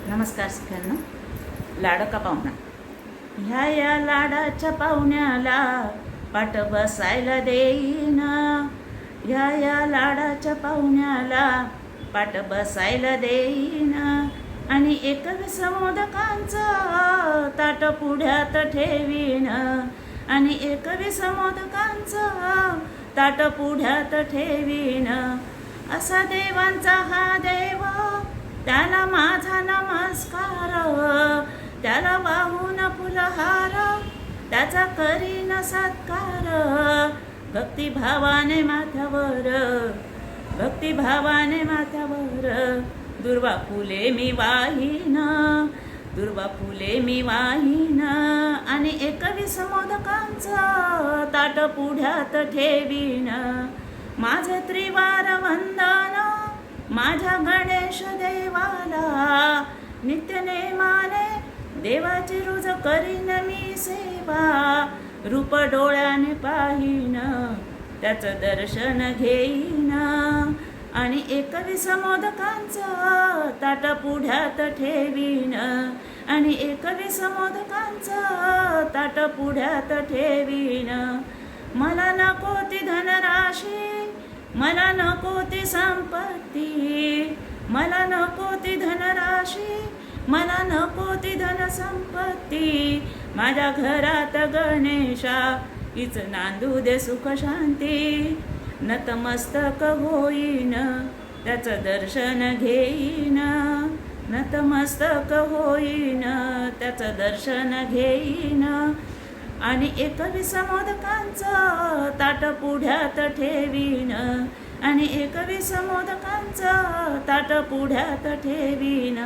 नमस्कार सगळ्यांना. लाडका पाहुणा. ह्या या लाडाच्या पाहुण्याला पाट बसायला देईना. ह्या या लाडाच्या पाहुण्याला पाट बसायला देईना. आणि 21 मोदकांचं ताट पुढ्यात ठेवीन. आणि 21 मोदकांचं ताट पुढ्यात ठेवीन. असा देवांचा हा देव, त्याला माझा नमस्कार. त्याला वाहून फुलहार, त्याचा करीन सत्कार. भक्तिभावाने माथ्यावर, भक्तिभावाने माथ्यावर दुर्वा फुले मी वाहीन. दुर्वा फुले मी वाहीन. आणि 21 मोदकांचं ताट पुढ्यात ठेवीन. माझे त्रिवार वंदन माझ्या गणेश देवाला. नित्य नेमाने देवाची रोज करीन मी सेवा. रूप डोळ्याने पाहीन, त्याचं दर्शन घेईन. आणि 21 मोदकांचं ताट पुढ्यात ठेवीन. आणि 21 मोदकांचं ताट पुढ्यात ठेवीन. मला नको ती धनराशी, मला नको ती संपत्ती. मला नको ती धनराशी, मला नको ती धनसंपत्ती. माझ्या घरात गणेशा हीच नांदू दे सुख शांती. नतमस्तक होईन, त्याचं दर्शन घेईन. नतमस्तक होईन, त्याचं दर्शन घेईन. आणि 21 मोदकांचं ताट पुढ्यात ठेवीन. आणि 21 मोदकांचं ताट पुढ्यात ठेवीन.